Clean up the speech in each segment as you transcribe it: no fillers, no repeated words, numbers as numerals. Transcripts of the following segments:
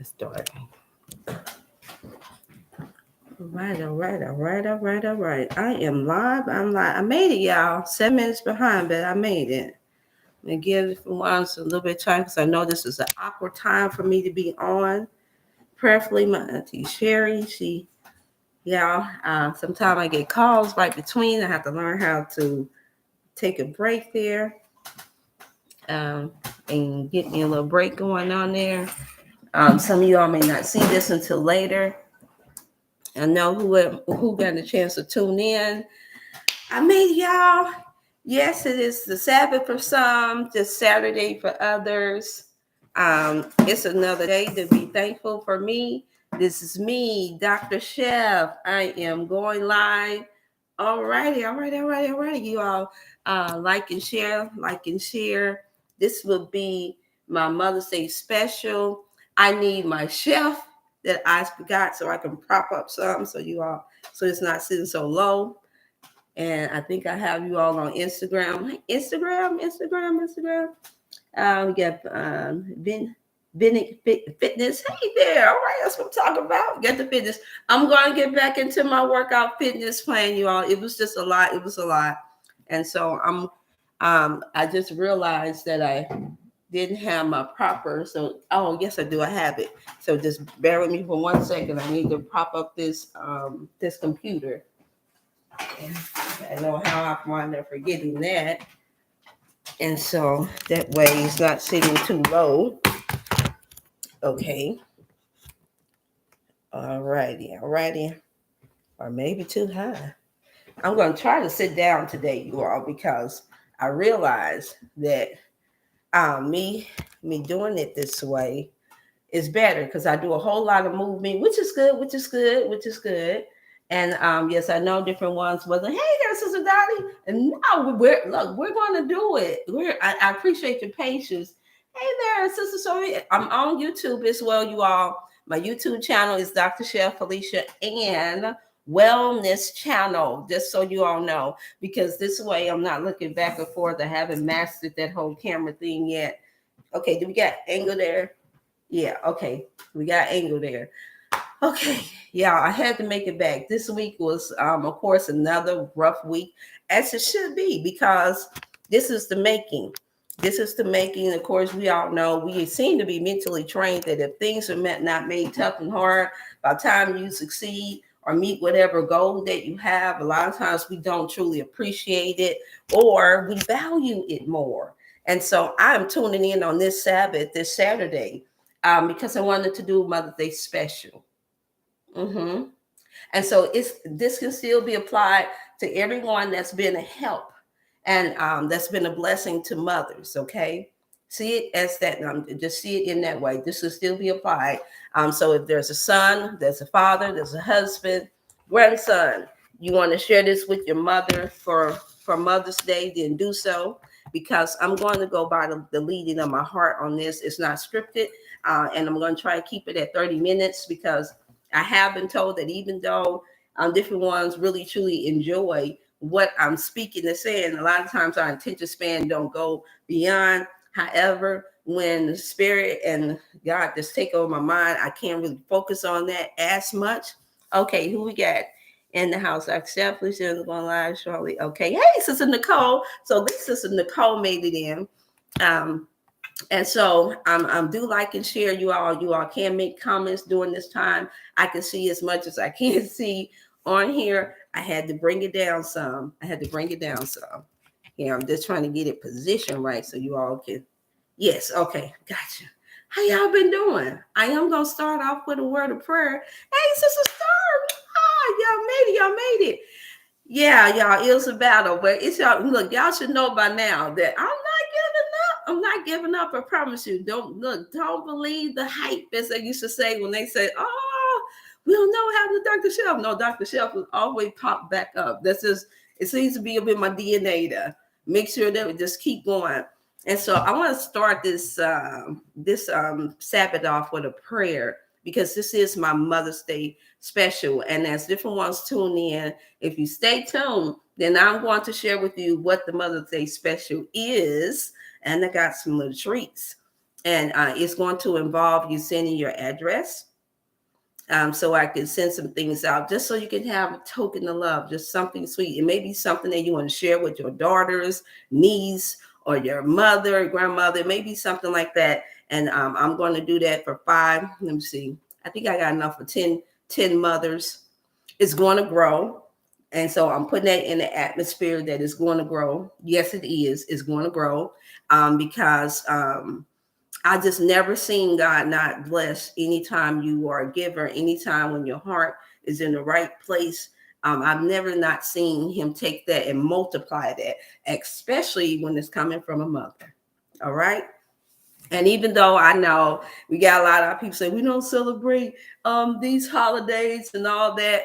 Let's start. All right. I am live. I'm live. I made it, y'all. 7 minutes behind, but I made it. And give once a little bit of time because I know this is an awkward time for me to be on. Prayerfully, my auntie Sherry, sometimes I get calls right between. I have to learn how to take a break there um, and get me a little break going on there. Some of y'all may not see this until later. I know who got a chance to tune in. I made y'all. Yes, it is the Sabbath for some, just Saturday for others. It's another day to be thankful for me. This is me, Dr. Chef. I am going live. Alrighty. You all like and share. This will be my Mother's Day special. I need my chef that I forgot so I can prop up some so it's not sitting so low. And I think I have you all on Instagram. We got Fitness. Hey there. All right, that's what I'm talking about. Get the fitness. I'm going to get back into my workout fitness plan, you all. It was just a lot. It was a lot. And so I just realized that I didn't have my proper. So, oh, yes, I do. I have it. So just bear with me for 1 second. I need to prop up this computer. And I know how I wind up forgetting that. And so that way it's not sitting too low. Okay. Alrighty. Or maybe too high. I'm going to try to sit down today, you all, because I realize that me doing it this way is better because I do a whole lot of movement, which is good. And yes, I know different ones wasn't. Hey there, Sister Dottie. And now we're going to do it. I appreciate your patience. Hey there, Sister Sophie. I'm on YouTube as well, you all. My YouTube channel is Dr. Chef Felicia and Wellness Channel, just so you all know, because this way I'm not looking back and forth. I haven't mastered that whole camera thing yet. Okay, do we got angle there? Yeah, okay. We got angle there. Okay, yeah, I had to make it back. This week was, of course, another rough week, as it should be, because this is the making. This is the making. Of course, we all know we seem to be mentally trained that if things are not made tough and hard, by the time you succeed or meet whatever goal that you have, a lot of times we don't truly appreciate it or we value it more. And so I'm tuning in on this Sabbath, this Saturday, because I wanted to do Mother's Day special. Mm-hmm. And so this can still be applied to everyone that's been a help and that's been a blessing to mothers. Okay, see it as that. Just see it in that way. This will still be applied. So if there's a son, there's a father, there's a husband, grandson, you want to share this with your mother for Mother's Day, then do so. Because I'm going to go by the leading of my heart on this. It's not scripted, and I'm going to try to keep it at 30 minutes because I have been told that even though different ones really truly enjoy what I'm speaking and saying, a lot of times our attention span don't go beyond. However, when the spirit and God just take over my mind, I can't really focus on that as much. Okay, who we got in the house? I accept Felicia going live shortly. Okay, hey, Sister Nicole. So this Sister Nicole made it in. And so I'm do like and share. You all can make comments during this time. I can see as much as I can see on here. I had to bring it down some. Here, I'm just trying to get it positioned right so you all can. Yes, okay, gotcha. How y'all been doing? I am gonna start off with a word of prayer. Hey, Sister Star, y'all made it. Yeah, y'all, it was a battle, but it's y'all. Look, y'all should know by now that I'm not giving up. I promise you. Don't believe the hype, as they used to say when they say, "Oh, we don't know how to Dr. Shelf." No, Dr. Shelf will always pop back up. That's just it seems to be a bit my DNA to make sure that we just keep going. And so I want to start this Sabbath off with a prayer because this is my Mother's Day special. And as different ones tune in, if you stay tuned, then I'm going to share with you what the Mother's Day special is. And I got some little treats. And it's going to involve you sending your address, so I can send some things out just so you can have a token of love, just something sweet. It may be something that you want to share with your daughters, niece, or your mother, grandmother. It may be something like that. And I'm going to do that for 5. Let me see. I think I got enough for 10 mothers. It's going to grow. And so I'm putting that in the atmosphere that it's going to grow. Yes, it is. It's going to grow, because I just never seen God not bless anytime you are a giver, anytime when your heart is in the right place. I've never not seen him take that and multiply that, especially when it's coming from a mother. All right. And even though I know we got a lot of people say we don't celebrate these holidays and all that,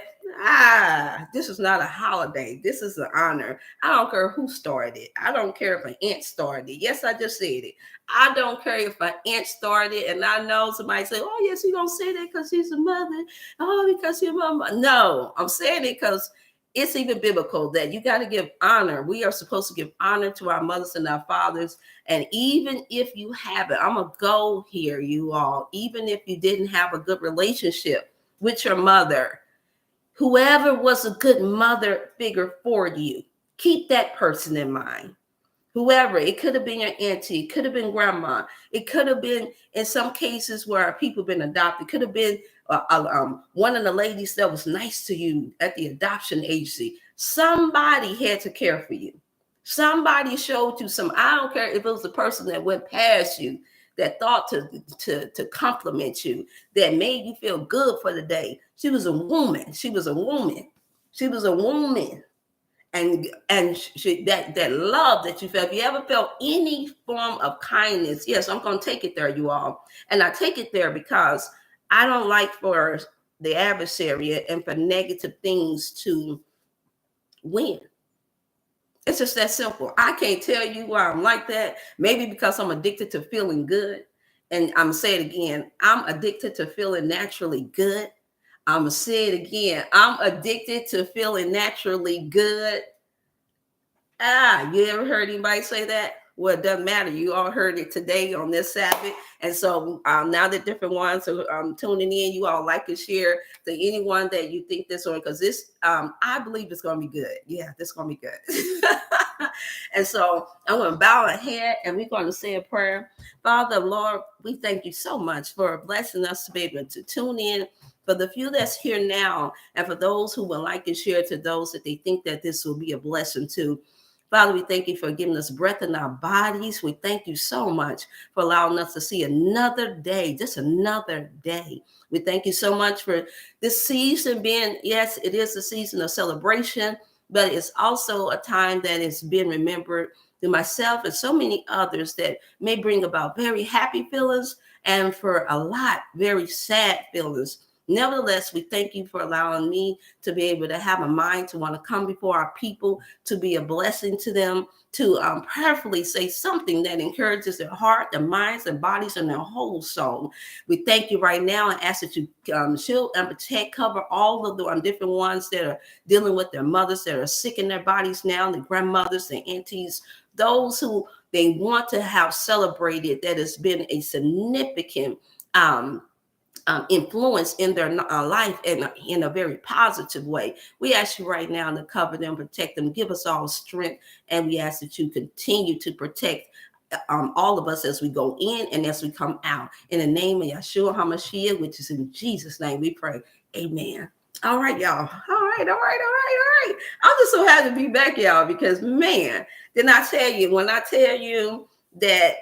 this is not a holiday. This is an honor. I don't care who started it. I don't care if an aunt started it. Yes, I just said it. I don't care if an aunt started, and I know somebody say, "Oh, yes, you don't say that because she's a mother. Oh, because your mama." No, I'm saying it because it's even biblical that you got to give honor. We are supposed to give honor to our mothers and our fathers. And even if you haven't, I'm going to go here, you all, even if you didn't have a good relationship with your mother, whoever was a good mother figure for you, keep that person in mind. Whoever, it could have been your auntie, it could have been grandma, it could have been, in some cases where people have been adopted, could have been one of the ladies that was nice to you at the adoption agency. Somebody had to care for you. Somebody showed you some. I don't care if it was the person that went past you, that thought to compliment you, that made you feel good for the day. She was a woman. She was a woman. She was a woman. And that love that you felt. If you ever felt any form of kindness, yes, I'm going to take it there, you all. And I take it there because I don't like for the adversary and for negative things to win. It's just that simple. I can't tell you why I'm like that. Maybe because I'm addicted to feeling good. And I'm going to say it again. I'm addicted to feeling naturally good. I'm going to say it again. I'm addicted to feeling naturally good. You ever heard anybody say that? Well, it doesn't matter. You all heard it today on this Sabbath. And so now that different ones are tuning in, you all like and share to anyone that you think this on, because this, I believe it's going to be good. Yeah, this is going to be good. And so I'm going to bow our head and we're going to say a prayer. Father, Lord, we thank you so much for blessing us to be able to tune in. For the few that's here now, and for those who would like and share to those that they think that this will be a blessing to. Father, we thank you for giving us breath in our bodies. We thank you so much for allowing us to see another day, just another day. We thank you so much for this season being, yes, it is a season of celebration, but it's also a time that is being remembered to myself and so many others that may bring about very happy feelings and for a lot, very sad feelings. Nevertheless, we thank you for allowing me to be able to have a mind to want to come before our people, to be a blessing to them, to prayerfully say something that encourages their heart, their minds, their bodies, and their whole soul. We thank you right now and ask that you shield and protect, cover all of the different ones that are dealing with their mothers that are sick in their bodies now, the grandmothers, the aunties, those who they want to have celebrated that has been a significant influence in their life in a very positive way. We ask you right now to cover them, protect them, give us all strength, and we ask that you continue to protect all of us as we go in and as we come out. In the name of Yeshua HaMashiach, which is in Jesus' name we pray. Amen. All right, y'all. All right. I'm just so happy to be back, y'all, because man, didn't I tell you, when I tell you that,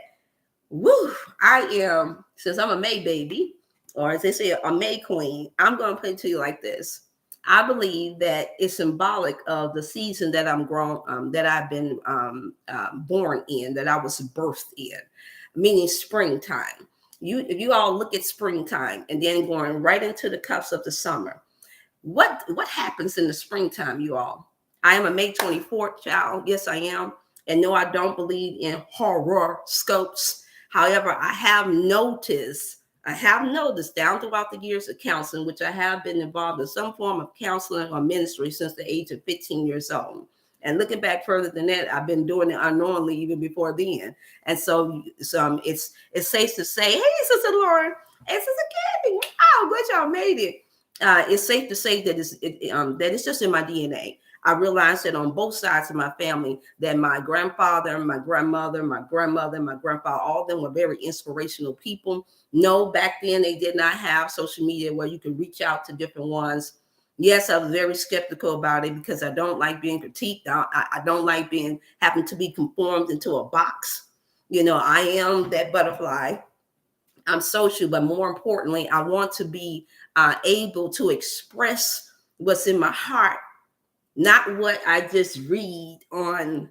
woo, I am, since I'm a May baby, or as they say, a May queen, I'm going to put it to you like this. I believe that it's symbolic of the season that I'm grown, that I've been born in, that I was birthed in, meaning springtime. If you all look at springtime and then going right into the cups of the summer, what happens in the springtime, you all? I am a May 24th child. Yes, I am. And no, I don't believe in horoscopes. However, I have noticed down throughout the years of counseling, which I have been involved in some form of counseling or ministry since the age of 15 years old. And looking back further than that, I've been doing it unknowingly even before then. And so it's safe to say, hey, Sister Lauren, hey, Sister Kathy, wow, glad y'all made it. It's safe to say that that it's just in my DNA. I realized that on both sides of my family, that my grandfather, my grandmother, my grandmother, my grandfather, all of them were very inspirational people. No, back then they did not have social media where you could reach out to different ones. Yes, I was very skeptical about it because I don't like being critiqued. I don't like having to be conformed into a box. I am that butterfly. I'm social, but more importantly, I want to be able to express what's in my heart, not what I just read on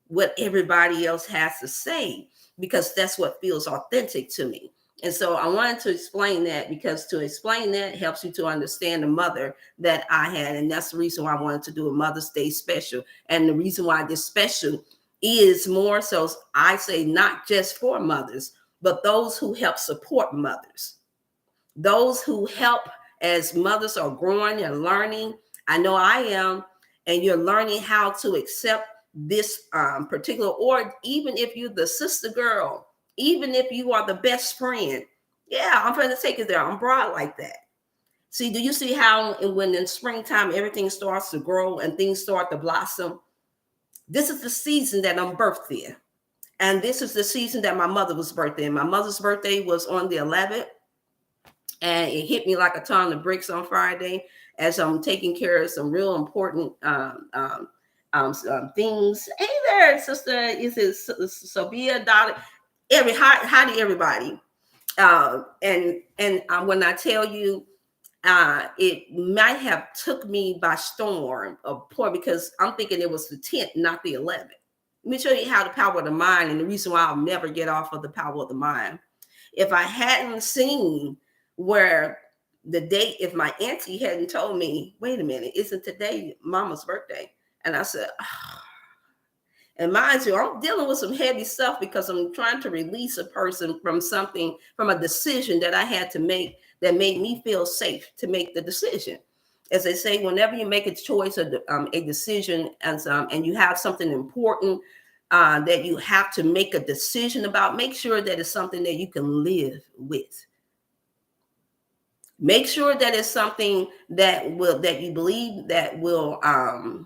what everybody else has to say, because that's what feels authentic to me. And so I wanted to explain that, because to explain that helps you to understand the mother that I had. And that's the reason why I wanted to do a Mother's Day special. And the reason why this special is more so, I say, not just for mothers, but those who help support mothers, those who help as mothers are growing and learning. I know I am, and you're learning how to accept this particular, or even if you're the sister girl, even if you are the best friend. Yeah, I'm trying to take it there. I'm broad like that. See, do you see how when in springtime everything starts to grow and things start to blossom? This is the season that I'm birthed in. And this is the season that my mother was birthed in. My mother's birthday was on the 11th. And it hit me like a ton of bricks on Friday as I'm taking care of some real important things. Hey there, sister. Is it Sophia, daughter? Hi to everybody. And when I tell you, it might have took me by storm of poor, because I'm thinking it was the 10th, not the 11th. Let me show you how the power of the mind, and the reason why I'll never get off of the power of the mind. If I hadn't seen where the date, if my auntie hadn't told me, wait a minute, isn't today Mama's birthday? And I said, oh. And mind you, I'm dealing with some heavy stuff because I'm trying to release a person from something, from a decision that I had to make that made me feel safe to make the decision. As they say, whenever you make a choice or a decision, and you have something important that you have to make a decision about, make sure that it's something that you can live with. Make sure that it's something that you believe that will, and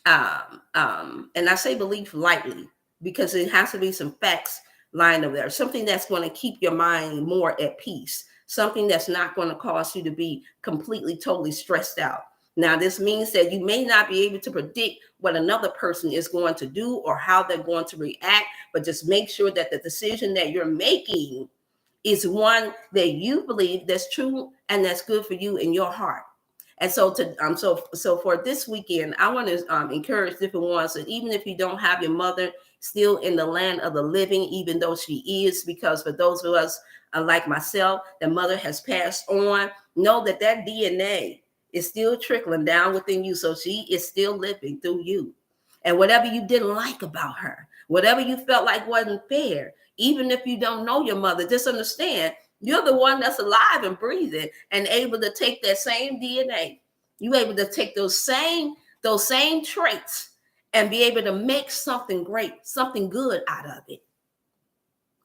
I say believe lightly, because it has to be some facts lined up there. Something that's going to keep your mind more at peace. Something that's not going to cause you to be completely, totally stressed out. Now, this means that you may not be able to predict what another person is going to do or how they're going to react, but just make sure that the decision that you're making is one that you believe that's true and that's good for you in your heart. And so so for this weekend, I want to encourage different ones that even if you don't have your mother still in the land of the living, even though she is, because for those of us like myself, the mother has passed on, know that DNA is still trickling down within you. So she is still living through you. And whatever you didn't like about her, whatever you felt like wasn't fair, even if you don't know your mother, just understand you're the one that's alive and breathing and able to take that same DNA. You're able to take those same traits and be able to make something great, something good out of it.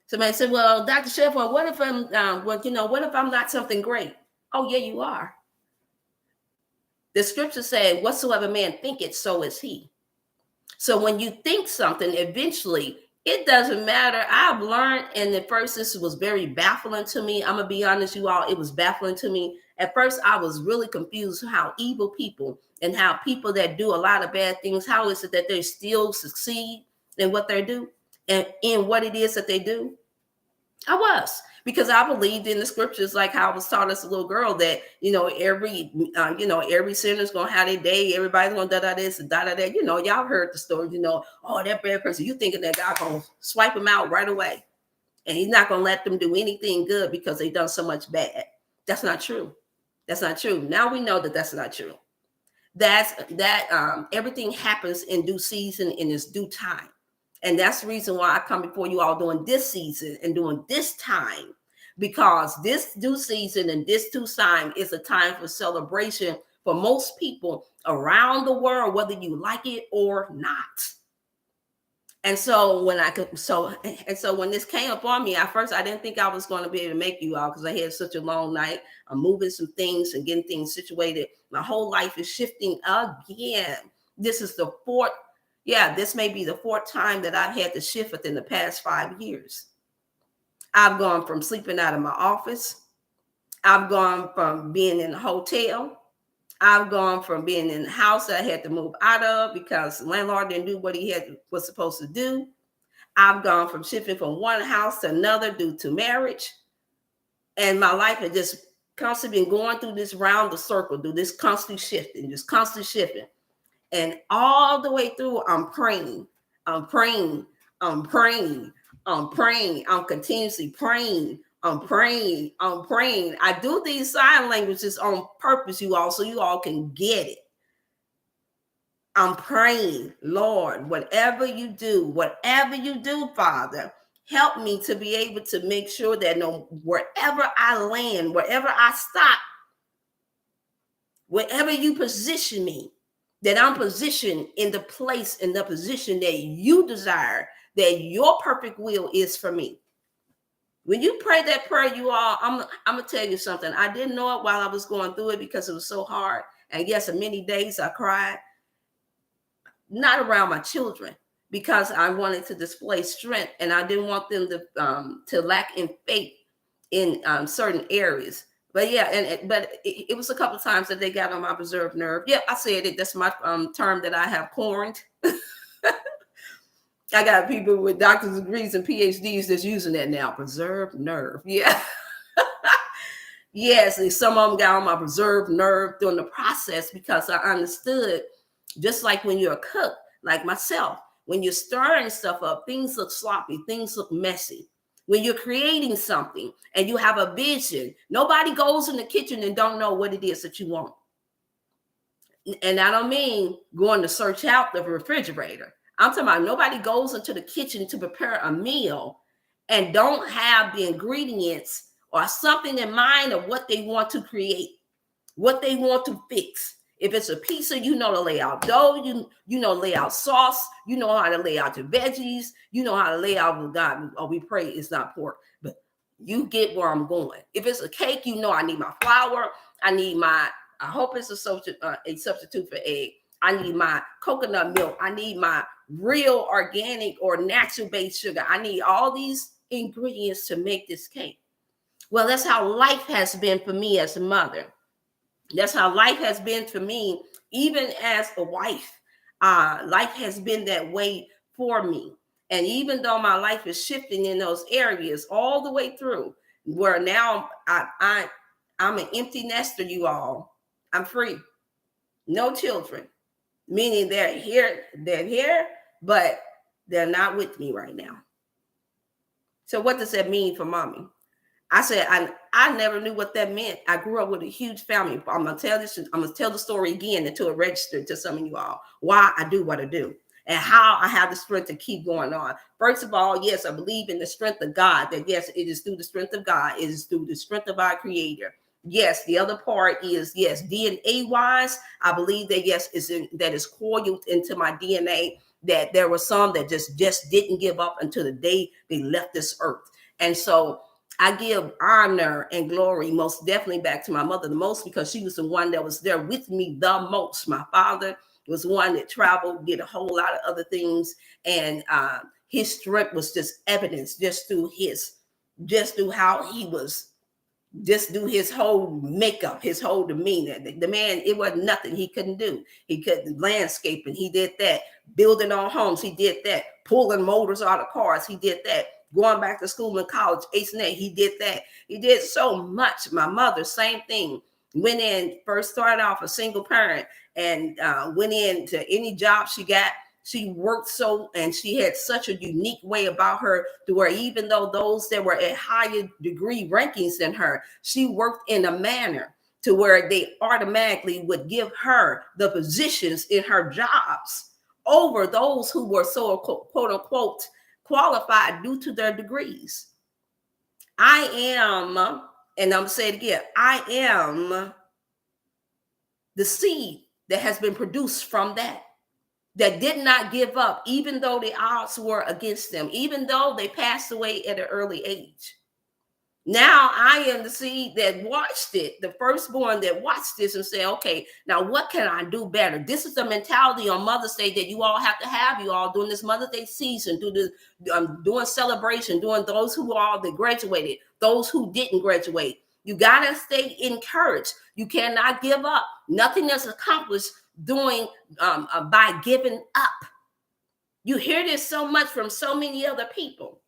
Somebody said, "Well, Dr. Sheffield, what if I'm, what if I'm not something great?" Oh, yeah, you are. The scripture said, "Whatsoever man thinketh, so is he." So when you think something, eventually it doesn't matter. I've learned, and at first this was very baffling to me. I'm gonna be honest, you all, it was baffling to me. At first, I was really confused how evil people and how people that do a lot of bad things, how is it that they still succeed in what they do and in what it is that they do? I was, because I believed in the scriptures, like how I was taught as a little girl, that every sinner's gonna have their day. Everybody's gonna da da this and da da that. Y'all heard the story. Oh, that bad person. You thinking that God gonna swipe them out right away, and He's not gonna let them do anything good because they done so much bad. That's not true. That's not true. Now we know that that's not true. Everything happens in due season, in its due time. And that's the reason why I come before you all during this season and during this time, because this due season and this due time is a time for celebration for most people around the world, whether you like it or not. And so when I could, so when this came upon me, at first I didn't think I was going to be able to make you all because I had such a long night. I'm moving some things and getting things situated. My whole life is shifting again. This is the fourth, yeah, this may be the fourth time that I've had to shift within the past 5 years. I've gone from sleeping out of my office. I've gone from being in a hotel. I've gone from being in the house that I had to move out of because the landlord didn't do what he was supposed to do. I've gone from shifting from one house to another due to marriage. And my life had just constantly been going through this round the circle, through this constant shifting, just constant shifting. And all the way through, I'm praying. I'm praying. I'm praying. I'm praying. I'm continuously praying. I'm praying. I'm praying. I do these sign languages on purpose, you all, so you all can get it. I'm praying, Lord, whatever you do, Father, help me to be able to make sure that wherever I land, wherever I stop, wherever you position me, that I'm positioned in the place, in the position that you desire, that your perfect will is for me. When you pray that prayer, you all, I'm going to tell you something. I didn't know it while I was going through it because it was so hard. And yes, in many days I cried, not around my children, because I wanted to display strength and I didn't want them to lack in faith in certain areas. But yeah, but it was a couple of times that they got on my preserved nerve. Yeah, I said it. That's my term that I have coined. I got people with doctor's degrees and PhDs that's using that now. Preserved nerve. Yeah. Yes, and some of them got on my preserved nerve during the process because I understood, just like when you're a cook, like myself, when you're stirring stuff up, things look sloppy, things look messy. When you're creating something and you have a vision, nobody goes in the kitchen and don't know what it is that you want. And I don't mean going to search out the refrigerator. I'm talking about nobody goes into the kitchen to prepare a meal and don't have the ingredients or something in mind of what they want to create, what they want to fix. If it's a pizza, you know to lay out dough, you know lay out sauce, you know how to lay out your veggies, you know how to lay out, God, oh, we pray it's not pork, but you get where I'm going. If it's a cake, you know I need my flour, I hope it's a substitute for egg. I need my coconut milk. I need my real organic or natural based sugar. I need all these ingredients to make this cake. Well, that's how life has been for me as a mother. That's how life has been for me, even as a wife. Life has been that way for me. And even though my life is shifting in those areas all the way through, where now I'm an empty nester, you all. I'm free. No children. Meaning they're here, but they're not with me right now. So what does that mean for mommy? I said, I never knew what that meant. I grew up with a huge family. I'm gonna tell the story again until it registered to some of you all why I do what I do and how I have the strength to keep going on. First of all, yes, I believe in the strength of God, that yes, it is through the strength of God, it is through the strength of our creator. Yes, the other part is, yes, DNA wise, I believe that yes, that is coiled into my DNA, that there were some that just didn't give up until the day they left this earth. And so I give honor and glory most definitely back to my mother the most, because she was the one that was there with me the most. My father was one that traveled, did a whole lot of other things, and his strength was just evidence just through how he was, just do his whole makeup, his whole demeanor. The man, it wasn't nothing he couldn't do. He could landscaping, he did that. Building on homes, he did that. Pulling motors out of cars, he did that. Going back to school and college, ace and A, he did that. He did so much. My mother, same thing. Went in, first started off a single parent, and went into any job she got. She worked and she had such a unique way about her, to where even though those that were at higher degree rankings than her, she worked in a manner to where they automatically would give her the positions in her jobs over those who were so quote unquote qualified due to their degrees. I am, and I'm saying it again, I am the seed that has been produced from that did not give up, even though the odds were against them, even though they passed away at an early age. Now I am the seed that watched it, the firstborn that watched this and said, okay, now what can I do better? This is the mentality on Mother's Day that you all have to have, you all during this Mother's Day season, doing celebration, doing those who all that graduated, those who didn't graduate. You got to stay encouraged. You cannot give up. Nothing is accomplished by giving up. You hear this so much from so many other people.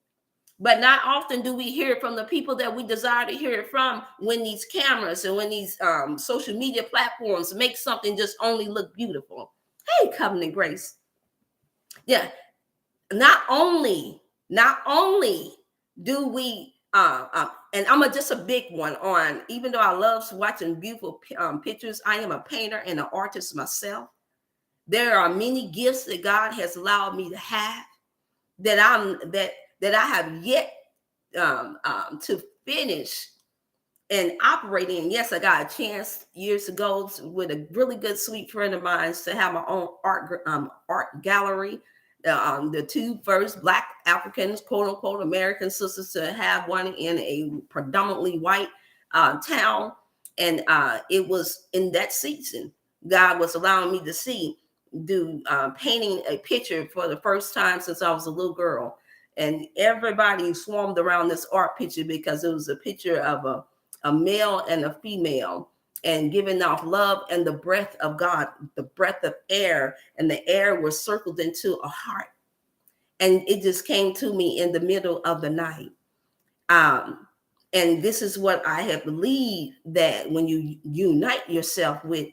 But not often do we hear it from the people that we desire to hear it from when these cameras and when these social media platforms make something just only look beautiful. Hey, Covenant Grace. Yeah. Not only do we, and I'm just a big one on, even though I love watching beautiful pictures, I am a painter and an artist myself. There are many gifts that God has allowed me to have that I have yet to finish and operating. Yes, I got a chance years ago with a really good sweet friend of mine to have my own art gallery. The two first Black Africans, quote unquote, American sisters to have one in a predominantly white town. And it was in that season, God was allowing me to do painting a picture for the first time since I was a little girl. And everybody swarmed around this art picture because it was a picture of a male and a female and giving off love and the breath of God, the breath of air, and the air was circled into a heart. And it just came to me in the middle of the night. And this is what I have believed, that when you unite yourself with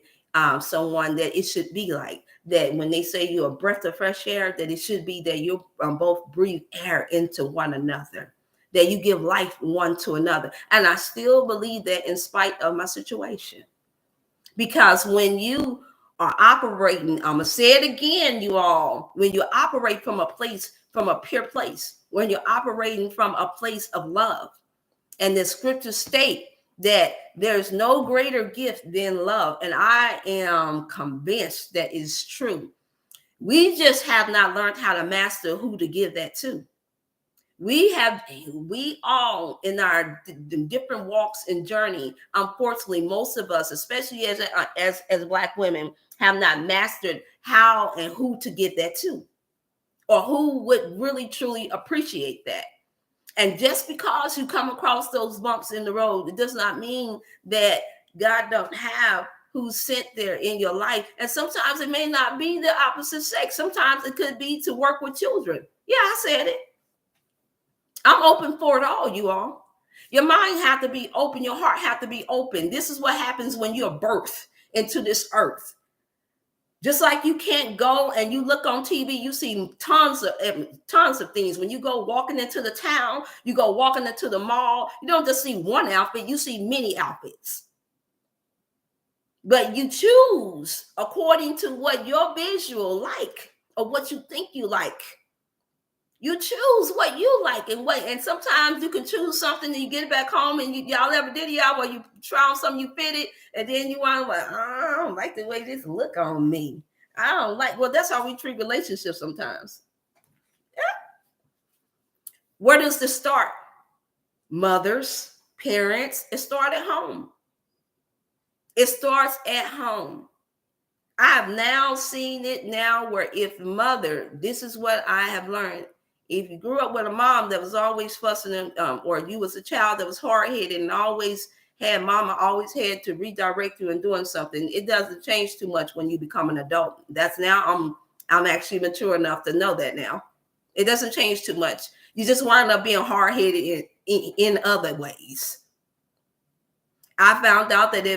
someone, that it should be like that. When they say you're a breath of fresh air, that it should be that you both breathe air into one another, that you give life one to another. And I still believe that in spite of my situation. Because when you are operating, I'm going to say it again, you all, when you operate from a place, from a pure place, when you're operating from a place of love, and the scriptures state that there's no greater gift than love. And I am convinced that is true. We just have not learned how to master who to give that to. We all in our different walks and journey, unfortunately, most of us, especially as Black women, have not mastered how and who to give that to, or who would really truly appreciate that. And just because you come across those bumps in the road, it does not mean that God don't have who's sent there in your life. And sometimes it may not be the opposite sex. Sometimes it could be to work with children. Yeah, I said it. I'm open for it all, you all. Your mind have to be open. Your heart have to be open. This is what happens when you're birthed into this earth. Just like you can't go and you look on TV, you see tons of things. When you go walking into the town, you go walking into the mall, you don't just see one outfit, you see many outfits. But you choose according to what your visual like, or what you think you like. You choose what you like, and sometimes you can choose something and you get it back home, and y'all ever did y'all where you try on something, you fit it, and then you want to like, oh, I don't like the way this look on me. I don't like. Well, that's how we treat relationships sometimes. Yeah. Where does this start? Mothers, parents. It starts at home. It starts at home. I have now seen it now where if mother, this is what I have learned. If you grew up with a mom that was always fussing, or you was a child that was hard-headed and always had mama always had to redirect you in doing something, it doesn't change too much when you become an adult. That's now I'm actually mature enough to know that now. It doesn't change too much. You just wind up being hard-headed in other ways. I found out that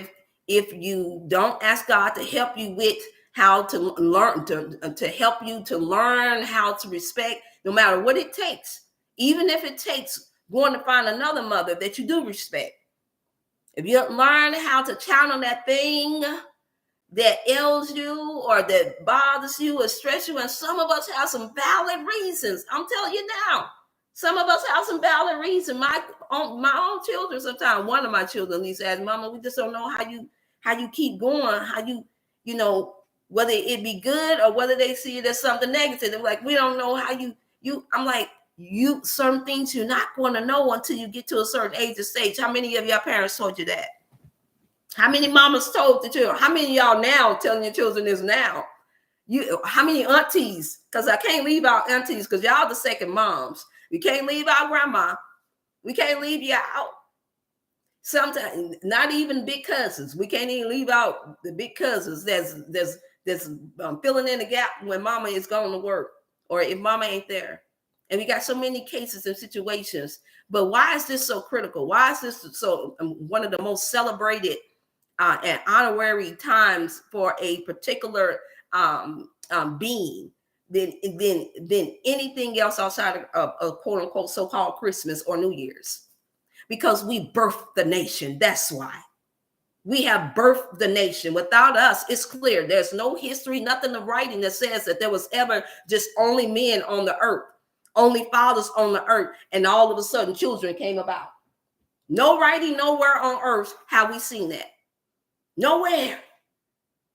if you don't ask God to help you with how to learn, to help you to learn how to respect, no matter what it takes, even if it takes going to find another mother that you do respect. If you don't learn how to channel that thing that ails you or that bothers you or stress you, and some of us have some valid reasons. I'm telling you now, some of us have some valid reasons. My own children, sometimes one of my children at least says, Mama, we just don't know how how you keep going, how you know, whether it be good or whether they see it as something negative. They're like, we don't know how I'm like, certain things you're not going to know until you get to a certain age or stage. How many of your parents told you that? How many mamas told the children? How many of y'all now telling your children this now? How many aunties? Because I can't leave out aunties because y'all the second moms. We can't leave out grandma. We can't leave you out. Sometimes not even big cousins. We can't even leave out the big cousins. There's filling in the gap when mama is going to work or if mama ain't there. And we got so many cases and situations. But why is this so critical? Why is this so one of the most celebrated and honorary times for a particular being than anything else outside of quote unquote so-called Christmas or New Year's? Because we birthed the nation. That's why. We have birthed the nation. Without us, it's clear. There's no history, nothing in writing that says that there was ever just only men on the earth, only fathers on the earth, and all of a sudden children came about. No writing nowhere on earth have we seen that. Nowhere.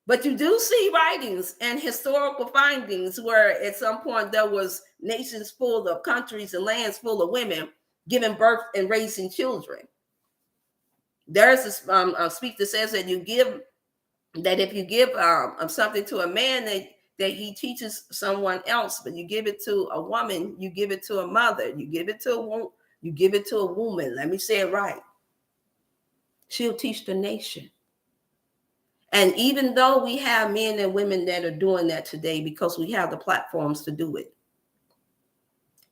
But you do see writings and historical findings where at some point there was nations full of countries and lands full of women giving birth and raising children. There's this speech that says that if you give something to a man that he teaches someone else, but you give it to a woman, you give it to a mother, you give it to a woman. Let me say it right. She'll teach the nation. And even though we have men and women that are doing that today because we have the platforms to do it,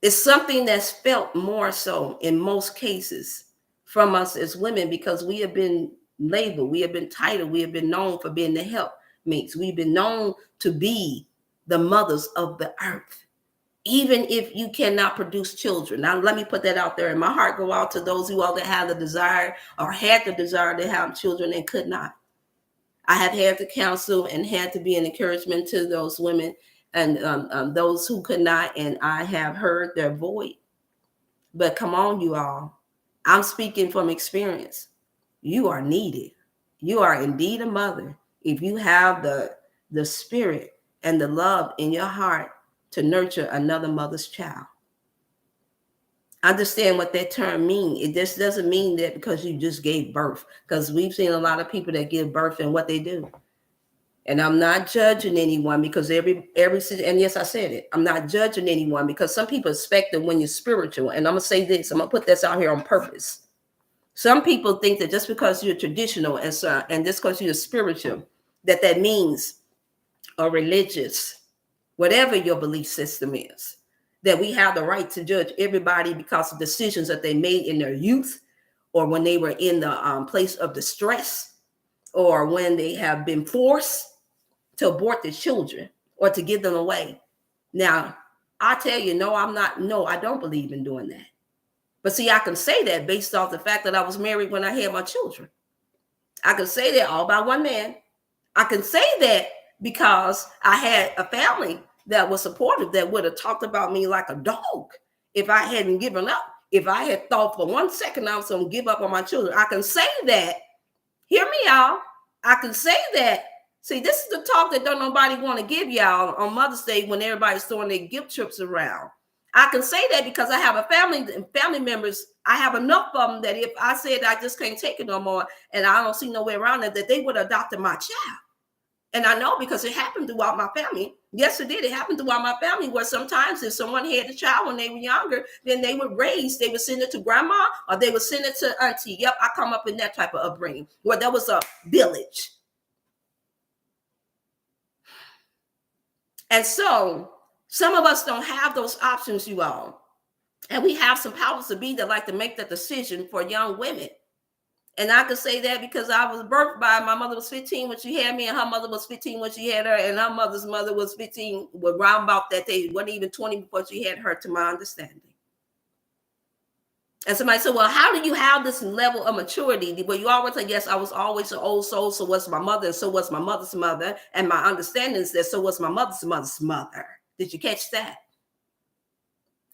it's something that's felt more so in most cases from us as women because we have been labeled, we have been titled, we have been known for being the helpmates. We've been known to be the mothers of the earth, even if you cannot produce children. Now, let me put that out there. And my heart go out to those who all that have the desire or had the desire to have children and could not. I have had to counsel and had to be an encouragement to those women and those who could not, and I have heard their voice. But come on, you all. I'm speaking from experience. You are needed. You are indeed a mother if you have the spirit and the love in your heart to nurture another mother's child. Understand what that term means. It just doesn't mean that because you just gave birth, because we've seen a lot of people that give birth and what they do. And I'm not judging anyone because every and yes, I said it. I'm not judging anyone because some people expect that when you're spiritual, and I'm gonna say this, I'm gonna put this out here on purpose. Some people think that just because you're traditional and just because you're spiritual, that means or religious, whatever your belief system is, that we have the right to judge everybody because of decisions that they made in their youth or when they were in the place of distress or when they have been forced to abort their children or to give them away. Now, I tell you, no, I don't believe in doing that. But see, I can say that based off the fact that I was married when I had my children. I can say that all by one man. I can say that because I had a family that was supportive that would have talked about me like a dog if I hadn't given up. If I had thought for 1 second I was going to give up on my children. I can say that. Hear me, y'all. I can say that. See, this is the talk that don't nobody want to give y'all on Mother's Day when everybody's throwing their gift trips around. I can say that because I have a family members. I have enough of them that if I said I just can't take it no more and I don't see no way around it, that they would have adopted my child. And I know because it happened throughout my family. Yes, it did. It happened throughout my family where sometimes if someone had a child when they were younger, then they would send it to grandma or they would send it to auntie. Yep, I come up in that type of upbringing where there was a village. And so some of us don't have those options, you all. And we have some powers to be that like to make that decision for young women. And I can say that because I was birthed by, my mother was 15 when she had me, and her mother was 15 when she had her, and her mother's mother was 15, around about that day, wasn't even 20 before she had her, to my understanding. And somebody said, well, how do you have this level of maturity? Well, you always say, yes, I was always an old soul, so was my mother, and so was my mother's mother, and my understanding is that so was my mother's mother's mother. Did you catch that?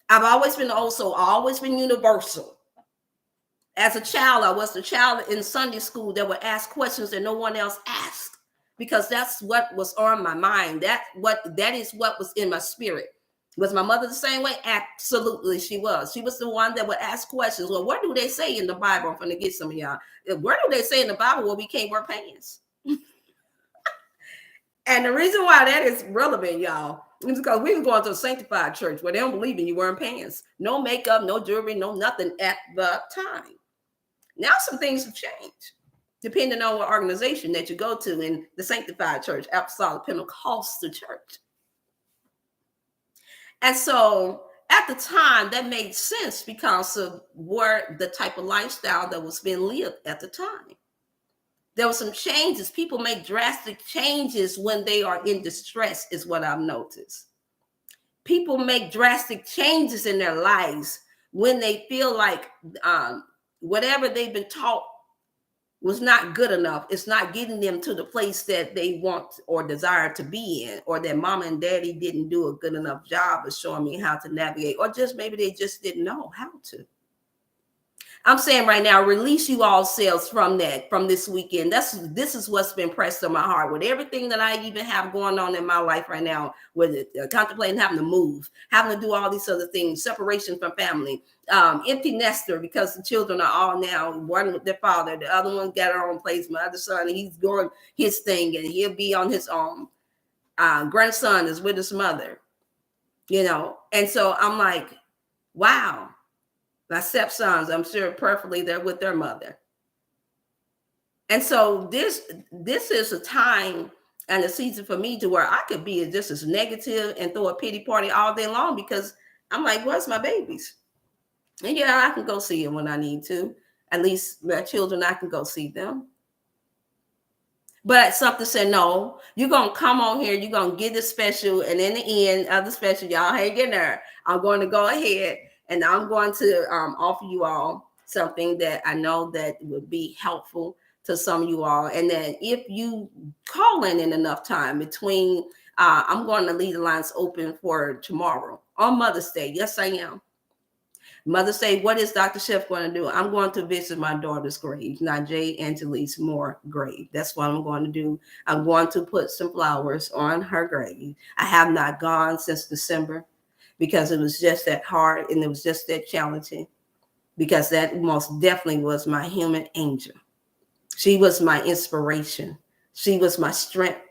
I've always been old soul, always been universal. As a child, I was the child in Sunday school that would ask questions that no one else asked, because that's what was on my mind. That is what was in my spirit. Was my mother the same way? Absolutely, she was. She was the one that would ask questions. Well, what do they say in the Bible? I'm going to get some of y'all. Where do they say in the Bible where we can't wear pants? And the reason why that is relevant, y'all, is because we were going to a sanctified church where they don't believe in you wearing pants. No makeup, no jewelry, no nothing at the time. Now some things have changed, depending on what organization that you go to in the sanctified church, Apostolic Pentecostal church. And so at the time, that made sense because of where the type of lifestyle that was being lived at the time. There were some changes. People make drastic changes when they are in distress, is what I've noticed. People make drastic changes in their lives when they feel like whatever they've been taught was not good enough. It's not getting them to the place that they want or desire to be in, or that mama and daddy didn't do a good enough job of showing me how to navigate, or just maybe they just didn't know how to. I'm saying right now, release you all selves from that, from this weekend. This is what's been pressed on my heart with everything that I even have going on in my life right now, with it, contemplating having to move, having to do all these other things, separation from family, empty nester because the children are all now one with their father, the other one got her own place. My other son, he's doing his thing and he'll be on his own. Grandson is with his mother, and so I'm like, wow. My stepsons, I'm sure perfectly they're with their mother. And so this is a time and a season for me to where I could be just as negative and throw a pity party all day long, because I'm like, where's my babies? And yeah, I can go see them when I need to. At least my children, I can go see them. But something said, no, you're going to come on here, you're going to get the special. And in the end of the special, y'all hang in there. I'm going to go ahead and I'm going to offer you all something that I know that would be helpful to some of you all. And then if you call in enough time between, I'm going to leave the lines open for tomorrow on Mother's Day. Yes, I am. Mother say, what is Dr. Chef going to do? I'm going to visit my daughter's grave, Najee Angelique Moore grave. That's what I'm going to do. I'm going to put some flowers on her grave. I have not gone since December because it was just that hard and it was just that challenging, because that most definitely was my human angel. She was my inspiration. She was my strength.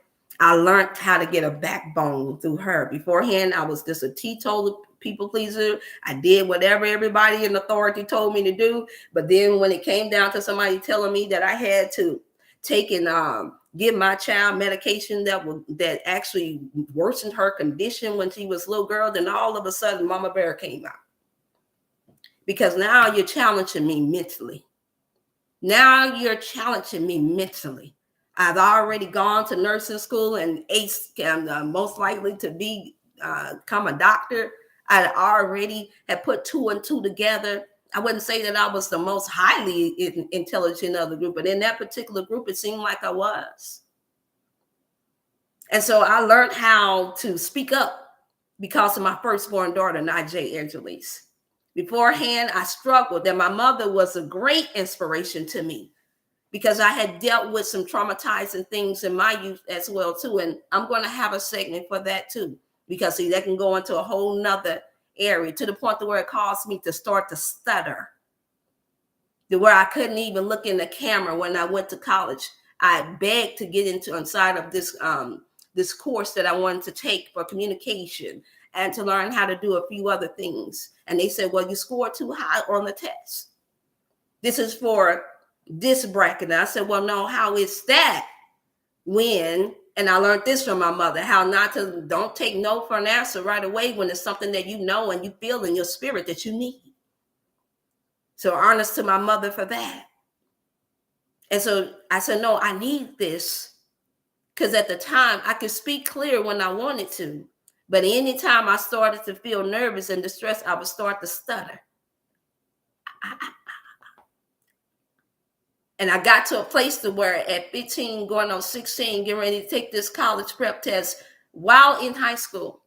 I learned how to get a backbone through her. Beforehand, I was just a teetotal people pleaser. I did whatever everybody in authority told me to do. But then when it came down to somebody telling me that I had to take and give my child medication that actually worsened her condition when she was a little girl, then all of a sudden Mama Bear came out. Because now you're challenging me mentally. Now you're challenging me mentally. I've already gone to nursing school and aced, most likely to become a doctor. I already had put 2 and 2 together. I wouldn't say that I was the most highly intelligent of the group, but in that particular group, it seemed like I was. And so I learned how to speak up because of my firstborn daughter, Najee Angelique. Beforehand, I struggled, and my mother was a great inspiration to me because I had dealt with some traumatizing things in my youth as well, too. And I'm going to have a segment for that, too, because see, that can go into a whole nother area to the point to where it caused me to start to stutter, to where I couldn't even look in the camera when I went to college. I begged to get inside of this course that I wanted to take for communication and to learn how to do a few other things. And they said, well, you scored too high on the test. This is for this bracket. And I said, well, no, how is that? And I learned this from my mother, how don't take no for an answer right away when it's something that you know and you feel in your spirit that you need. So honest to my mother for that. And so I said, no, I need this. Because at the time I could speak clear when I wanted to. But anytime I started to feel nervous and distressed, I would start to stutter. And I got to a place to where at 15, going on 16, getting ready to take this college prep test while in high school,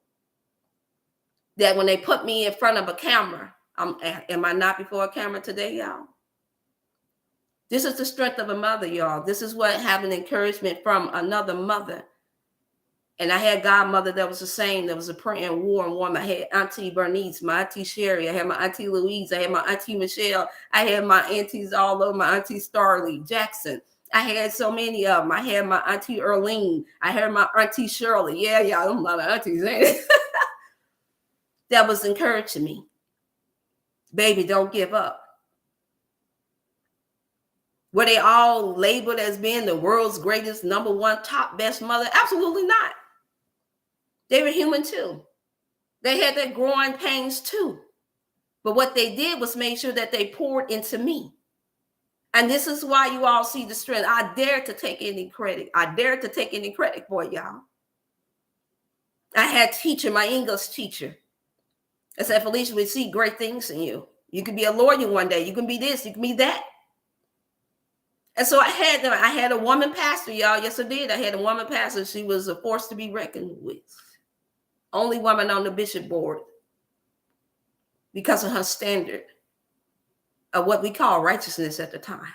that when they put me in front of a camera, am I not before a camera today, y'all? This is the strength of a mother, y'all. This is what having encouragement from another mother. And I had godmother that was the same. That was a praying, warm woman. I had Auntie Bernice, my Auntie Sherry. I had my Auntie Louise. I had my Auntie Michelle. I had my aunties all over. My Auntie Starley Jackson. I had so many of them. I had my Auntie Erlene. I had my Auntie Shirley. Yeah, y'all, I'm a lot of aunties, ain't it? That was encouraging me. Baby, don't give up. Were they all labeled as being the world's greatest, number one, top, best mother? Absolutely not. They were human too. They had their growing pains too. But what they did was make sure that they poured into me. And this is why you all see the strength. I dare to take any credit. I dare to take any credit for it, y'all. I had teacher, my English teacher. I said, Felicia, we see great things in you. You could be a lawyer one day. You can be this. You can be that. And so I had a woman pastor, y'all. Yes, I did. I had a woman pastor. She was a force to be reckoned with. Only woman on the bishop board because of her standard of what we call righteousness at the time.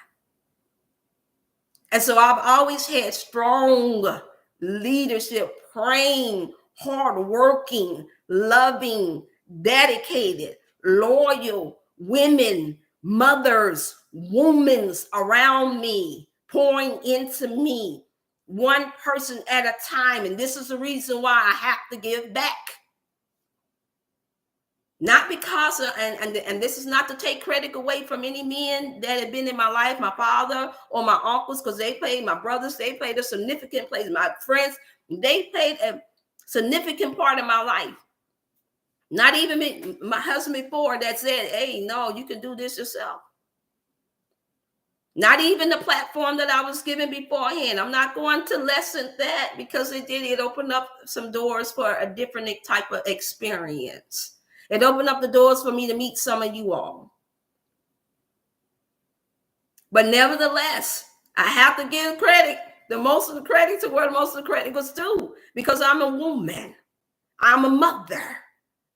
And so I've always had strong leadership, praying, hardworking, loving, dedicated, loyal women, mothers, women around me, pouring into me, one person at a time. And this is the reason why I have to give back. Not because of, and this is not to take credit away from any men that have been in my life, my father or my uncles, because they played, my brothers, they played a significant place. My friends, they played a significant part in my life. Not even me, my husband before that said, hey, no, you can do this yourself. Not even the platform that I was given beforehand. I'm not going to lessen that because it opened up some doors for a different type of experience. It opened up the doors for me to meet some of you all. But nevertheless, I have to give credit, the most of the credit to where most of the credit goes due, because I'm a woman. I'm a mother.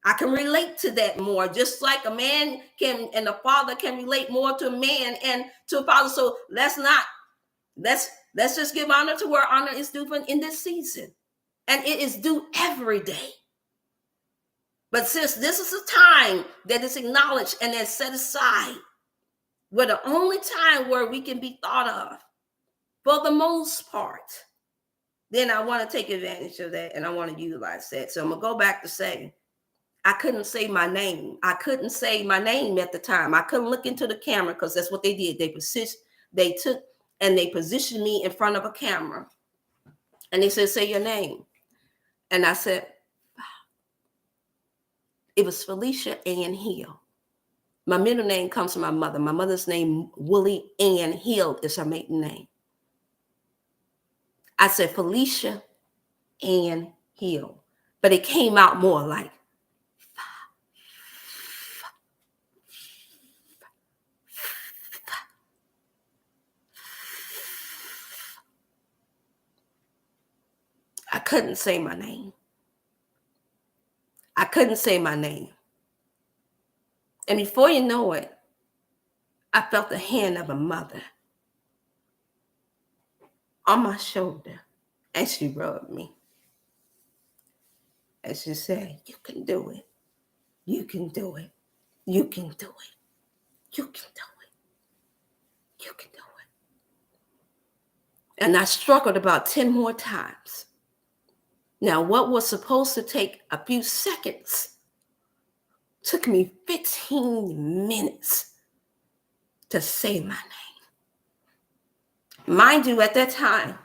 I can relate to that more, just like a man can and a father can relate more to a man and to a father. So let's just give honor to where honor is due in this season. And it is due every day. But since this is a time that is acknowledged and then set aside, where the only time where we can be thought of, for the most part, then I want to take advantage of that and I want to utilize that. So I'm going to go back to saying, I couldn't say my name. I couldn't say my name at the time. I couldn't look into the camera because that's what they did. They took and they positioned me in front of a camera. And they said, say your name. And I said, it was Felicia Ann Hill. My middle name comes from my mother. My mother's name, Willie Ann Hill, is her maiden name. I said Felicia Ann Hill. But it came out more like I couldn't say my name. I couldn't say my name. And before you know it, I felt the hand of a mother on my shoulder. And she rubbed me. And she said, you can do it. You can do it. You can do it. You can do it. You can do it. And I struggled about 10 more times. Now, what was supposed to take a few seconds took me 15 minutes to say my name. Mind you, at that time,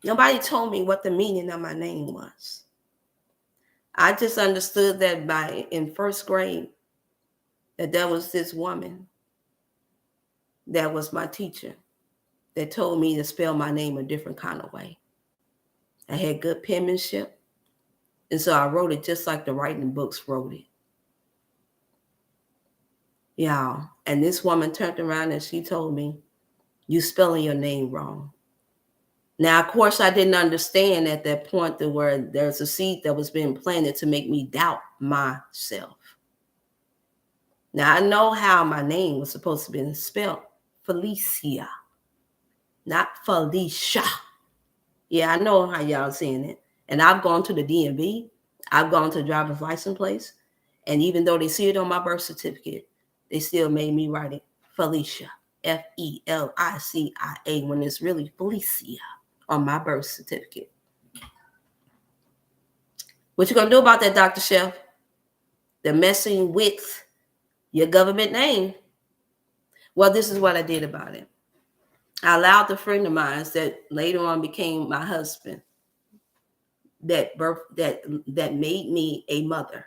nobody told me what the meaning of my name was. I just understood that in first grade, that there was this woman that was my teacher that told me to spell my name a different kind of way. I had good penmanship, and so I wrote it just like the writing books wrote it. Yeah, and this woman turned around and she told me, you spelling your name wrong. Now, of course, I didn't understand at that point that where there's a seed that was being planted to make me doubt myself. Now I know how my name was supposed to be spelled. Felicia, not Felicia. Yeah, I know how y'all seeing it. And I've gone to the DMV. I've gone to the driver's license place. And even though they see it on my birth certificate, they still made me write it Felicia. Felicia, when it's really Felicia on my birth certificate. What you gonna do about that, Dr. Chef? They're messing with your government name. Well, this is what I did about it. I allowed the friend of mine that later on became my husband that made me a mother.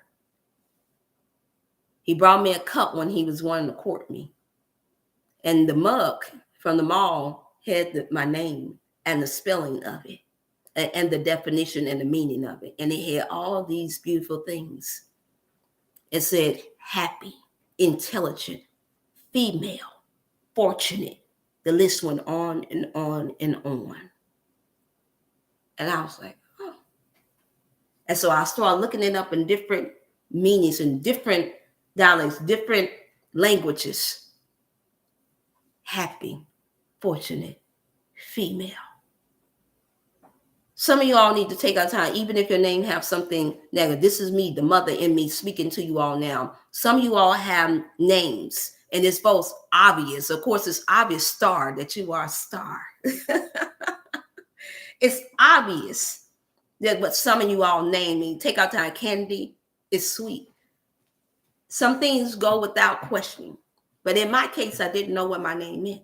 He brought me a cup when he was wanting to court me. And the mug from the mall had my name and the spelling of it and the definition and the meaning of it. And it had all these beautiful things. It said happy, intelligent, female, fortunate. The list went on and on and on. And I was like, oh. And so I started looking it up in different meanings and different dialects, different languages. Happy, fortunate, female. Some of you all need to take our time, even if your name have something negative. This is me, the mother in me, speaking to you all now. Some of you all have names, and it's both obvious. Of course, it's obvious, star, that you are a star. It's obvious that what some of you all name me. Take our time. Candy is sweet. Some things go without questioning. But in my case, I didn't know what my name meant.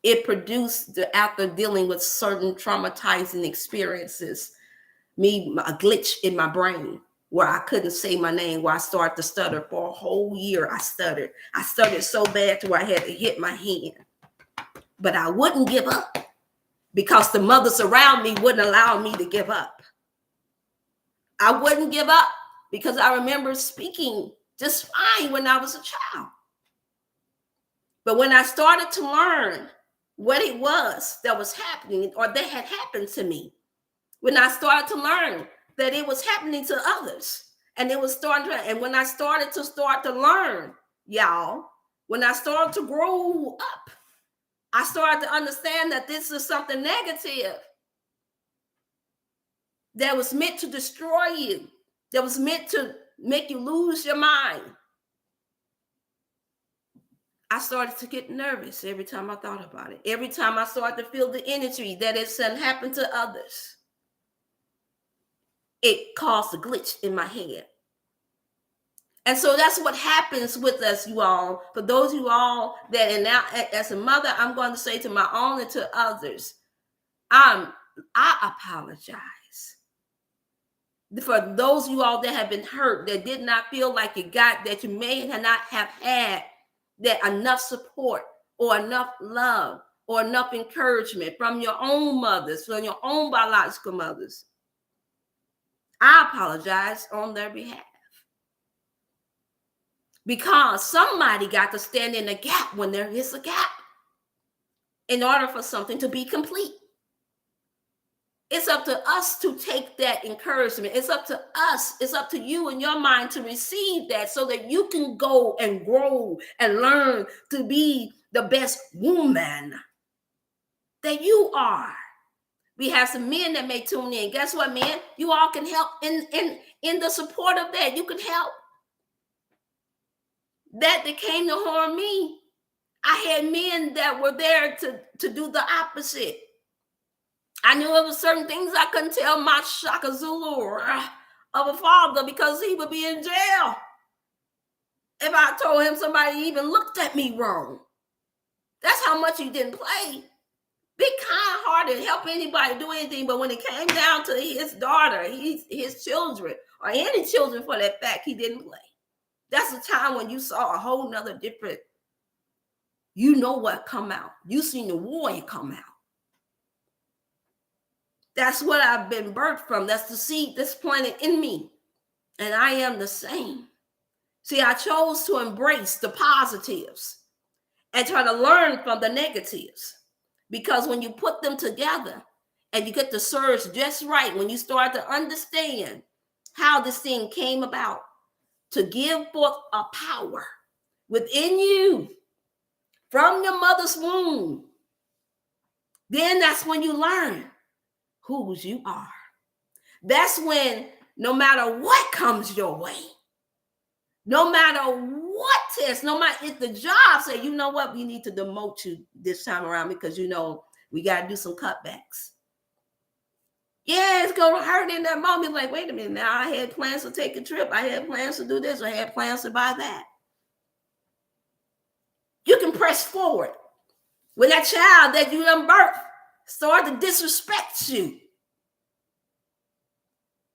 It produced, after dealing with certain traumatizing experiences, a glitch in my brain where I couldn't say my name, where I started to stutter. For a whole year, I stuttered. I stuttered so bad to where I had to hit my hand. But I wouldn't give up because the mothers around me wouldn't allow me to give up. I wouldn't give up because I remember speaking just fine when I was a child. But when I started to learn what it was that was happening or that had happened to me, when I started to learn that it was happening to others, and it was starting to, and when I started to learn, y'all, when I started to grow up, I started to understand that this is something negative that was meant to destroy you, that was meant to make you lose your mind. I started to get nervous every time I thought about it. Every time I started to feel the energy that it's happened to others, it caused a glitch in my head. And so that's what happens with us, you all. For those of you all that, and now as a mother, I'm going to say to my own and to others, I apologize. For those of you all that have been hurt, that did not feel like you got, that you may not have had that enough support or enough love or enough encouragement from your own mothers, from your own biological mothers. I apologize on their behalf. Because somebody got to stand in a gap when there is a gap in order for something to be complete. It's up to us to take that encouragement. It's up to us. It's up to you and your mind to receive that so that you can go and grow and learn to be the best woman that you are. We have some men that may tune in. Guess what, men? You all can help in the support of that. You can help. That came to harm me. I had men that were there to do the opposite. I knew there were certain things I couldn't tell my Shaka Zulu of a father because he would be in jail if I told him somebody even looked at me wrong. That's how much he didn't play. Be kind-hearted, help anybody do anything, but when it came down to his daughter, his children, or any children for that fact, he didn't play. That's the time when you saw a whole nother different, you know what come out. You seen the warrior come out. That's what I've been birthed from. That's the seed that's planted in me. And I am the same. See, I chose to embrace the positives and try to learn from the negatives. Because when you put them together and you get the surge just right, when you start to understand how this thing came about, to give forth a power within you from your mother's womb, then that's when you learn whose you are. That's when no matter what comes your way, no matter what test, no matter if the job say, you know what, we need to demote you this time around because, you know, we got to do some cutbacks. Yeah, it's going to hurt in that moment. Like, wait a minute, now I had plans to take a trip. I had plans to do this. I had plans to buy that. You can press forward. When that child that you done birthed start to disrespect you,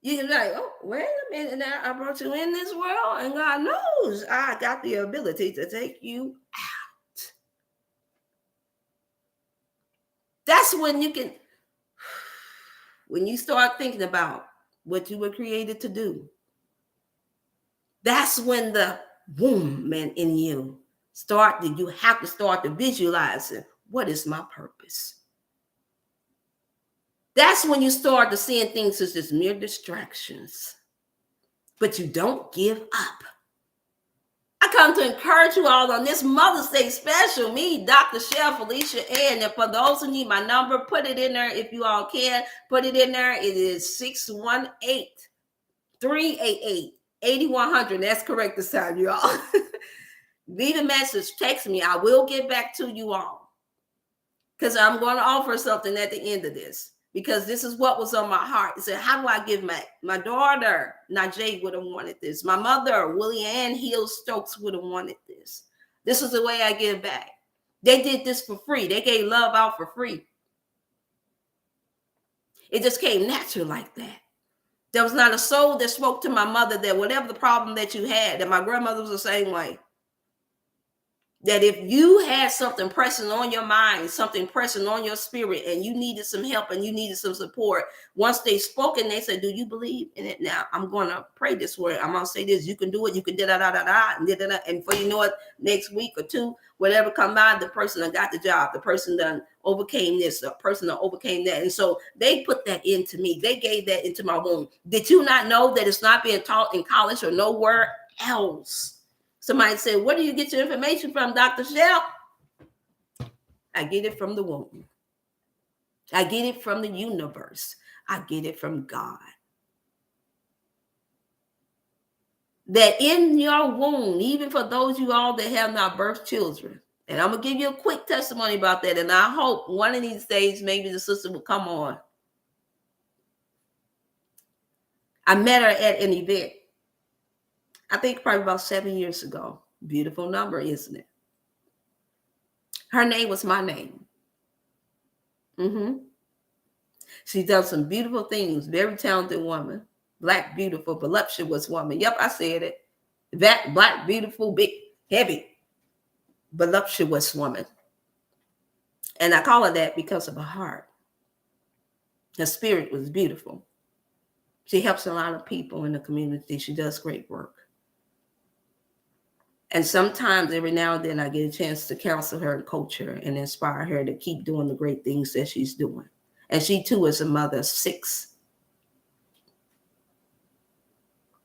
you're like, oh, wait a minute, now I brought you in this world, and God knows I got the ability to take you out. That's when you can, when you start thinking about what you were created to do, that's when the woman in you you have to start to visualizing, what is my purpose? That's when you start to seeing things as just mere distractions. But you don't give up. I come to encourage you all on this Mother's Day special. Me, Dr. Shell, Felicia, and for those who need my number, put it in there if you all can. Put it in there. It is 618-388-8100. That's correct this time, you all. Leave a message. Text me. I will get back to you all. Because I'm going to offer something at the end of this. Because this is what was on my heart. It said, how do I give back? My daughter, Najee, would have wanted this. My mother, Willie Ann Hill Stokes, would have wanted this. This is the way I give back. They did this for free. They gave love out for free. It just came natural like that. There was not a soul that spoke to my mother that whatever the problem that you had, that my grandmother was the same way. That if you had something pressing on your mind, something pressing on your spirit, and you needed some help and you needed some support, once they spoke and they said, do you believe in it? Now, I'm going to pray this word. I'm going to say this. You can do it. You can da-da-da-da-da. And before you know it, next week or two, whatever come by, the person that got the job, the person that overcame this, the person that overcame that. And so they put that into me. They gave that into my womb. Did you not know that it's not being taught in college or nowhere else? Somebody said, where do you get your information from, Dr. Shell? I get it from the womb. I get it from the universe. I get it from God. That in your womb, even for those of you all that have not birthed children, and I'm going to give you a quick testimony about that, and I hope one of these days maybe the sister will come on. I met her at an event, I think probably about 7 years ago. Beautiful number, isn't it? Her name was my name. She does some beautiful things. Very talented woman. Black, beautiful, voluptuous woman. Yep, I said it. That black, beautiful, big, heavy, voluptuous woman. And I call her that because of her heart. Her spirit was beautiful. She helps a lot of people in the community. She does great work. And sometimes, every now and then, I get a chance to counsel her and coach her and inspire her to keep doing the great things that she's doing. And she, too, is a mother of 6.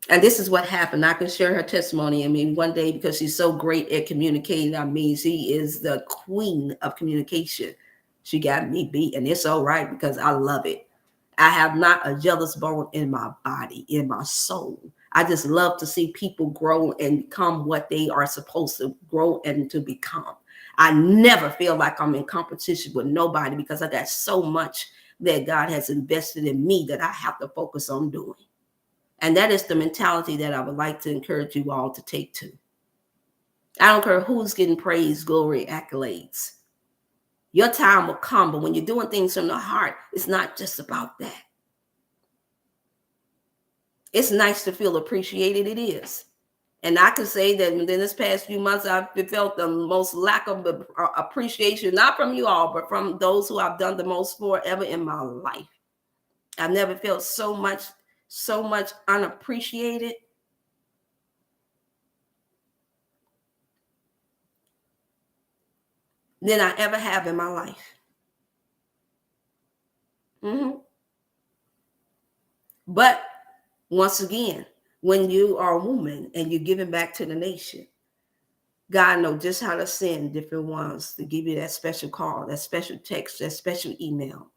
And this is what happened. I can share her testimony. I mean, one day, because she's so great at communicating, I mean, she is the queen of communication. She got me beat, and it's all right because I love it. I have not a jealous bone in my body, in my soul. I just love to see people grow and become what they are supposed to grow and to become. I never feel like I'm in competition with nobody because I got so much that God has invested in me that I have to focus on doing. And that is the mentality that I would like to encourage you all to take to. I don't care who's getting praise, glory, accolades. Your time will come, but when you're doing things from the heart, it's not just about that. It's nice to feel appreciated. It is. And I can say that within this past few months, I've felt the most lack of appreciation, not from you all, but from those who I've done the most for ever in my life. I've never felt so much unappreciated. Than I ever have in my life. But once again, when you are a woman and you're giving back to the nation, God knows just how to send different ones to give you that special call, that special text, that special email.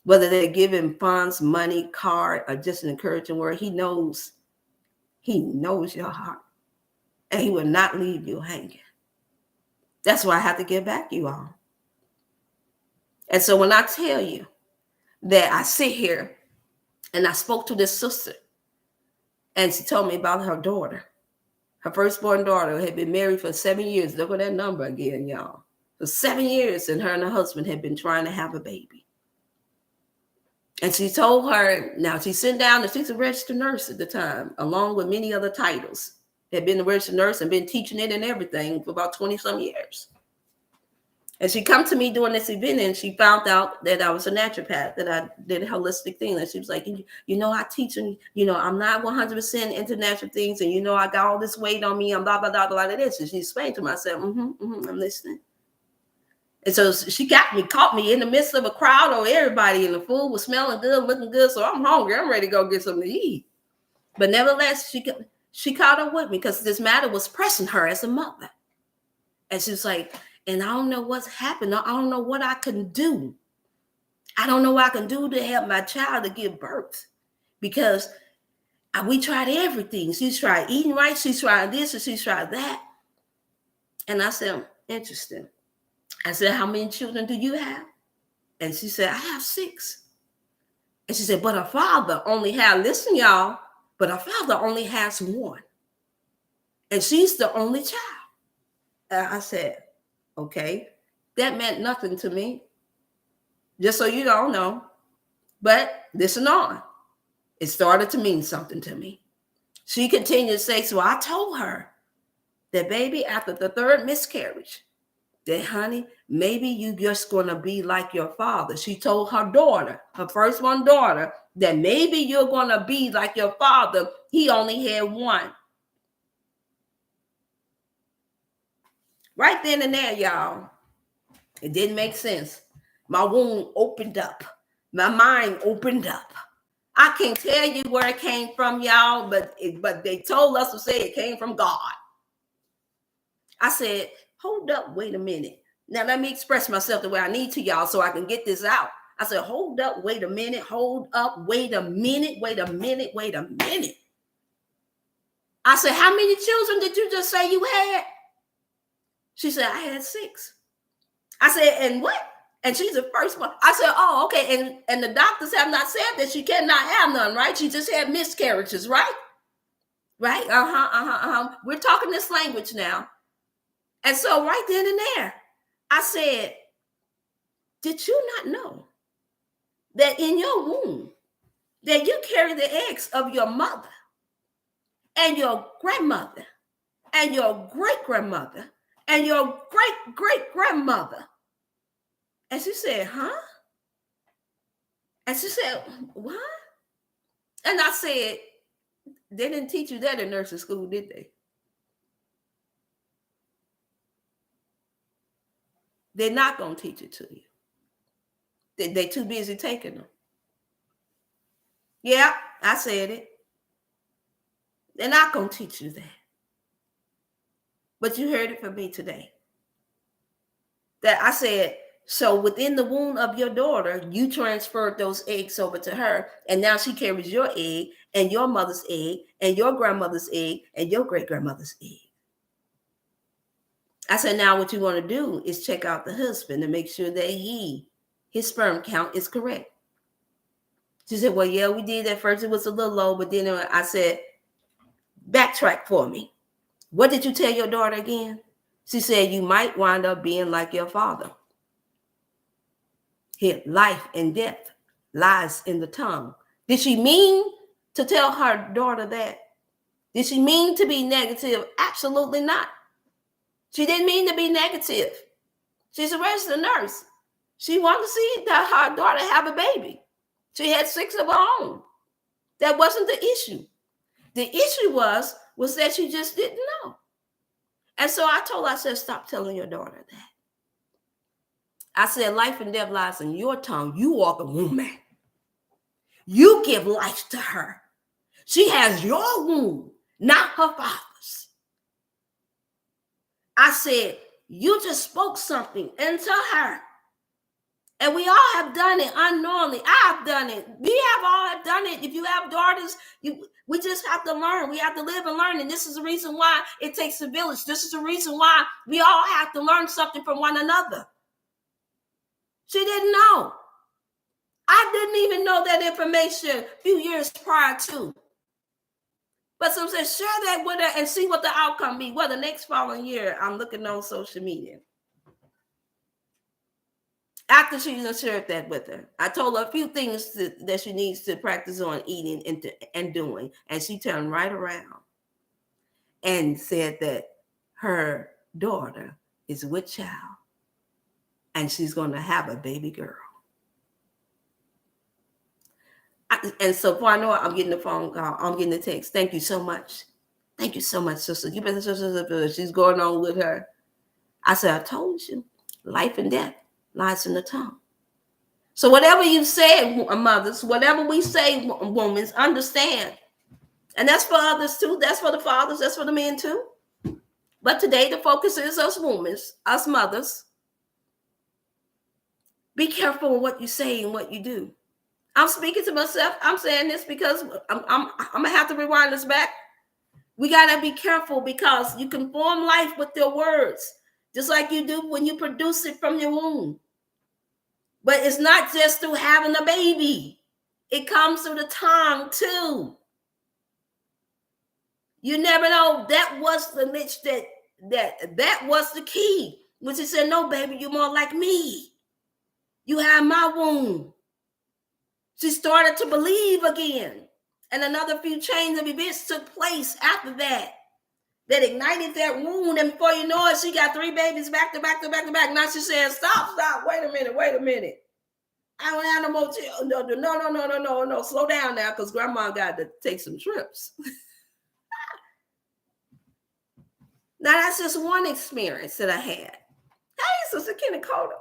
Whether they're giving funds, money, card, or just an encouraging word, He knows your heart. And He will not leave you hanging. That's why I have to give back, you all. And so when I tell you that I sit here and I spoke to this sister, and she told me about her daughter. Her firstborn daughter had been married for 7 years. Look at that number again, y'all. For 7 years, and her and her husband had been trying to have a baby. And she told her, now she's sitting down, and she's a registered nurse at the time, along with many other titles. Had been a registered nurse and been teaching it and everything for about 20-some years. And she come to me during this event, and she found out that I was a naturopath, that I did a holistic thing. And she was like, I teach, and, I'm not 100% into natural things. And, I got all this weight on me. I'm blah, blah, blah, blah, blah, this. And she explained to me, I said, I'm listening. And so she caught me in the midst of a crowd, or everybody, and the food was smelling good, looking good. So I'm hungry. I'm ready to go get something to eat. But nevertheless, she caught up with me because this matter was pressing her as a mother. And she was like, and I don't know what's happened. I don't know what I can do. I don't know what I can do to help my child to give birth, because we tried everything. She's tried eating right. She's tried this and she's tried that. And I said, interesting. I said, how many children do you have? And she said, I have 6. And she said, but her father only had, listen, y'all, but her father only has 1. And she's the only child. And I said, okay, that meant nothing to me. Just so you don't know. But listen on. It started to mean something to me. She continued to say, so I told her that, baby, after the 3rd miscarriage, that, honey, maybe you just going to be like your father. She told her daughter, her firstborn daughter, that maybe you're going to be like your father. He only had 1. Right then and there, y'all, it didn't make sense. My womb opened up. My mind opened up. I can't tell you where it came from, y'all, but they told us to say it came from God. I said, hold up, wait a minute. Now let me express myself the way I need to, y'all, so I can get this out. I said, hold up, wait a minute. Hold up, wait a minute. Wait a minute. Wait a minute. I said, how many children did you just say you had? She said, I had 6. I said, and what? And she's the first one. I said, oh, okay. And the doctors have not said that she cannot have none, right? She just had miscarriages, right? Right? We're talking this language now. And so right then and there, I said, did you not know that in your womb, that you carry the eggs of your mother and your grandmother and your great-grandmother and your great-great-grandmother? And she said, huh? And she said, what? And I said, they didn't teach you that in nursing school, did they? They're not going to teach it to you. They're too busy taking them. Yeah, I said it. They're not going to teach you that. But you heard it from me today. That I said, so within the womb of your daughter, you transferred those eggs over to her, and now she carries your egg and your mother's egg and your grandmother's egg and your great-grandmother's egg. I said, now what you want to do is check out the husband and make sure that his sperm count is correct. She said, well, yeah, we did at first. It was a little low, but then I said, backtrack for me. What did you tell your daughter again? She said, you might wind up being like your father. Here, life and death lies in the tongue. Did she mean to tell her daughter that? Did she mean to be negative? Absolutely not. She didn't mean to be negative. She's a registered nurse. She wanted to see her daughter have a baby. She had 6 of her own. That wasn't the issue. The issue was that she just didn't know. And so I told her, I said, stop telling your daughter that. I said, life and death lies in your tongue. You are the woman. You give life to her. She has your wound, not her father's. I said, you just spoke something into her. And we all have done it unknowingly. I've done it. We have all have done it. If you have daughters, we just have to learn. We have to live and learn. And this is the reason why it takes a village. This is the reason why we all have to learn something from one another. She didn't know. I didn't even know that information a few years prior to. But some said, share that with her and see what the outcome be. Well, the next following year, I'm looking on social media. After she shared that with her, I told her a few things that she needs to practice on eating and doing. And she turned right around and said that her daughter is with child and she's going to have a baby girl. And so before I know it, I'm getting the phone call. I'm getting the text. Thank you so much. Thank you so much, sister. You better, sister. She's going on with her. I said, I told you, life and death lies in the tongue. So whatever you say, mothers, whatever we say, women, understand. And that's for others too. That's for the fathers. That's for the men too. But today the focus is us women, us mothers. Be careful with what you say and what you do. I'm speaking to myself. I'm saying this because I'm gonna have to rewind this back. We gotta be careful because you can form life with your words, just like you do when you produce it from your womb. But it's not just through having a baby. It comes through the tongue too. You never know. That was the niche that was the key. When she said, no, baby, you're more like me. You have my womb. She started to believe again. And another few chains of events took place after that ignited that wound. And before you know it, she got 3 babies back to back to back to back. Now she said, stop, wait a minute. I don't have no more children. No. Slow down now, because grandma got to take some trips. Now, that's just one experience that I had. Hey, Sister Kenny Coda.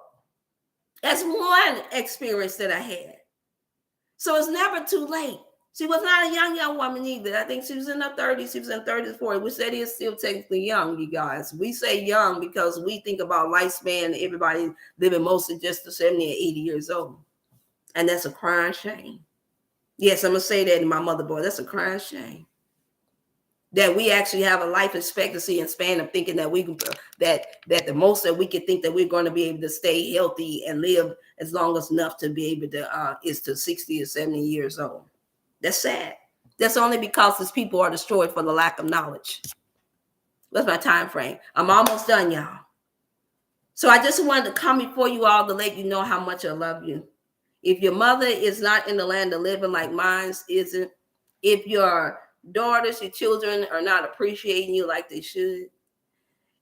That's one experience that I had. So it's never too late. She was not a young woman either. I think she was in her 30s. She was in 30s, 40s, which that is still technically young, you guys. We say young because we think about lifespan, everybody living mostly just to 70 or 80 years old. And that's a crying shame. Yes, I'm going to say that in my mother boy. That's a crying shame. That we actually have a life expectancy and span of thinking that we can, that the most that we can think that we're going to be able to stay healthy and live as long as enough to be able to is to 60 or 70 years old. That's sad. That's only because these people are destroyed for the lack of knowledge. That's my time frame. I'm almost done, y'all. So I just wanted to come before you all to let you know how much I love you. If your mother is not in the land of living like mine isn't, if your daughters, your children are not appreciating you like they should,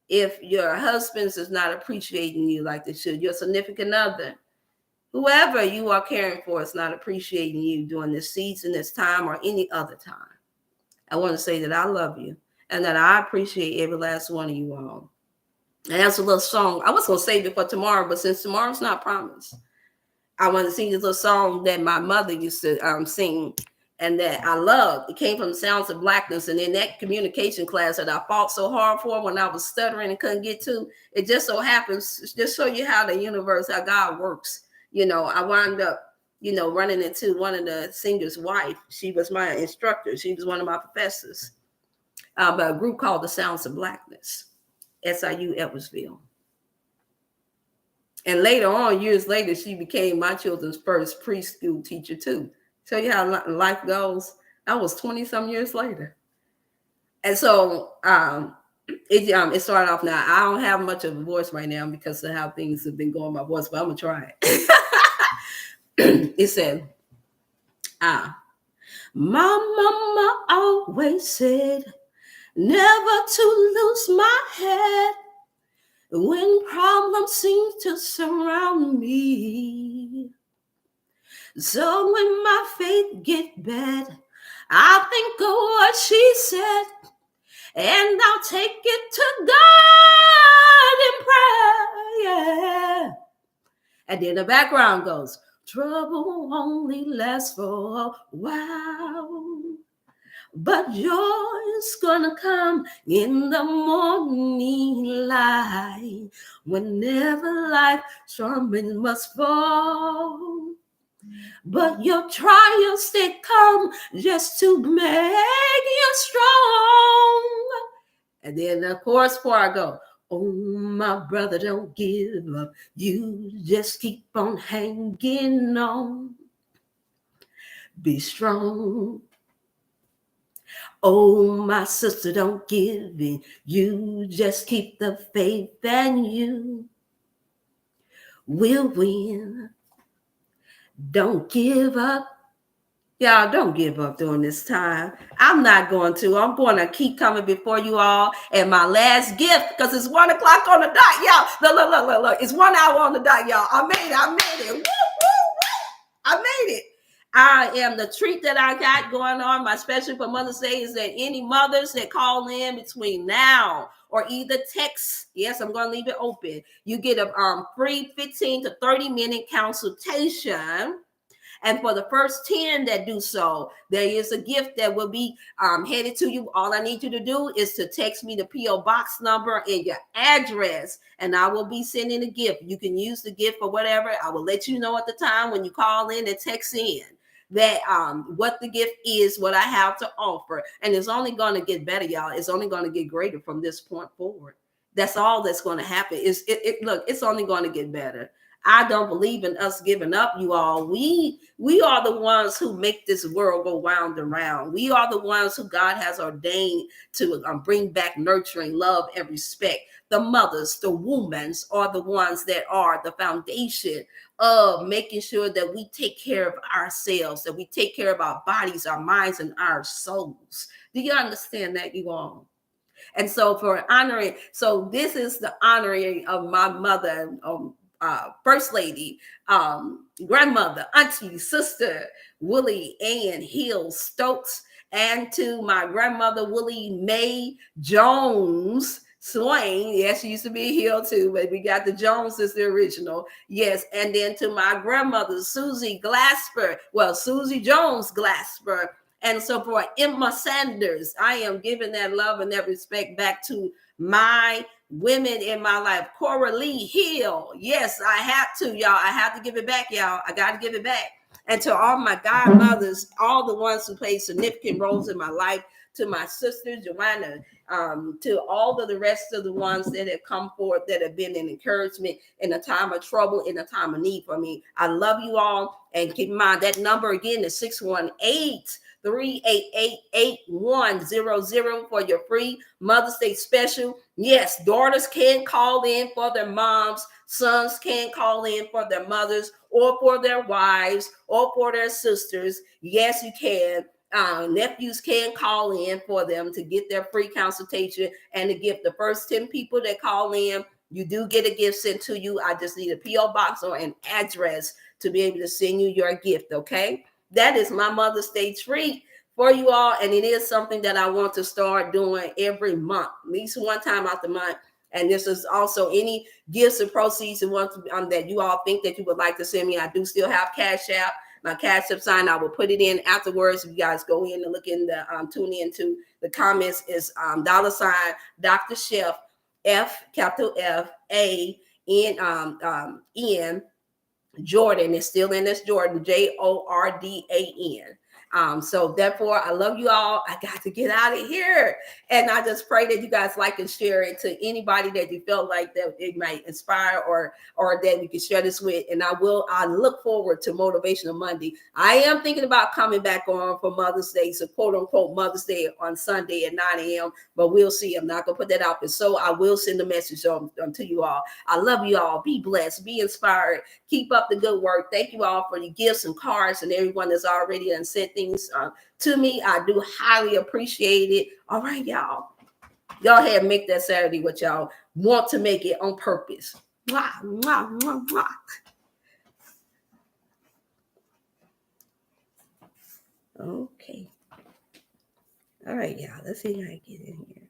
if your husbands is not appreciating you like they should, your significant other, whoever you are caring for is not appreciating you during this season, this time, or any other time, I want to say that I love you and that I appreciate every last one of you all. And that's a little song. I was going to save it for tomorrow, but since tomorrow's not promised, I want to sing this little song that my mother used to sing and that I love. It came from the Sounds of Blackness. And in that communication class that I fought so hard for when I was stuttering and couldn't get to, it just so happens, just show you how the universe, how God works. You know, I wound up, running into one of the singer's wife. She was my instructor. She was one of my professors. By a group called the Sounds of Blackness, SIU Edwardsville. And later on, years later, she became my children's first preschool teacher too. Tell you how life goes. That was 20-some years later. And so it started off now. I don't have much of a voice right now because of how things have been going, my voice, but I'm going to try it. It said, my mama always said, never to lose my head when problems seem to surround me. So when my faith get bad, I'll think of what she said, and I'll take it to God in prayer. Yeah. And then the background goes, trouble only lasts for a while, but joy is gonna come in the morning light. Whenever life storms must fall, but your trials they come just to make you strong. And then the chorus before I go, oh, my brother, don't give up. You just keep on hanging on. Be strong. Oh, my sister, don't give in. You just keep the faith and you will win. Don't give up. Y'all, don't give up during this time. I'm not going to. I'm going to keep coming before you all. And my last gift, because it's 1 o'clock on the dot, y'all. Look. It's 1 hour on the dot, y'all. I made it. Woo, woo, woo. I made it. I am the treat that I got going on. My special for Mother's Day is that any mothers that call in between now or either text, yes, I'm going to leave it open. You get a free 15 to 30-minute consultation. And for the first 10 that do so, there is a gift that will be headed to you. All I need you to do is to text me the P.O. Box number and your address, and I will be sending a gift. You can use the gift for whatever. I will let you know at the time when you call in and text in that what the gift is, what I have to offer. And it's only going to get better, y'all. It's only going to get greater from this point forward. That's all that's going to happen. Look, it's only going to get better. I don't believe in us giving up, you all. We are the ones who make this world go round and round. We are the ones who God has ordained to bring back nurturing, love, and respect. The mothers, the women are the ones that are the foundation of making sure that we take care of ourselves, that we take care of our bodies, our minds, and our souls. Do you understand that, you all? And so for honoring, so this is the honoring of my mother, First Lady, grandmother, auntie, sister, Willie Ann Hill Stokes, and to my grandmother, Willie Mae Jones Swain. Yes, she used to be Hill too, but we got the Jones as the original. Yes, and then to my grandmother, Susie Glasper, Susie Jones Glasper. And so for Emma Sanders, I am giving that love and that respect back to my women in my life. Cora Lee Hill. Yes, I have to, y'all. I have to give it back, y'all. I got to give it back. And to all my godmothers, all the ones who played significant roles in my life, to my sister, Joanna, to all of the rest of the ones that have come forth, that have been an encouragement in a time of trouble, in a time of need for me. I love you all. And keep in mind, that number again is 618-388-8100 for your free Mother's Day special. Yes, daughters can call in for their moms. Sons can call in for their mothers or for their wives or for their sisters. Yes, you can. Nephews can call in for them to get their free consultation and to give the first 10 people that call in. You do get a gift sent to you. I just need a P.O. box or an address to be able to send you your gift, okay? That is my Mother's Day treat for you all, and it is something that I want to start doing every month, at least one time out the month. And this is also any gifts and proceeds that you all think that you would like to send me. I do still have Cash App. My Cash App sign, I will put it in afterwards. If you guys go in and look in the tune into the comments, is $ Dr. Chef F, capital F, A, N, Jordan is still in this Jordan, Jordan. So therefore, I love you all. I got to get out of here. And I just pray that you guys like and share it to anybody that you felt like that it might inspire or that we can share this with. And I look forward to Motivational Monday. I am thinking about coming back on for Mother's Day, so quote unquote Mother's Day on Sunday at 9 a.m. But we'll see. I'm not going to put that out there. So I will send a message to you all. I love you all. Be blessed. Be inspired. Keep up the good work. Thank you all for the gifts and cards and everyone that's already sent things to me. I do highly appreciate it. All right, y'all. Go ahead and make that Saturday what y'all want to make it on purpose. Mwah, mwah, mwah, mwah. Okay. All right, y'all. Let's see how I get in here.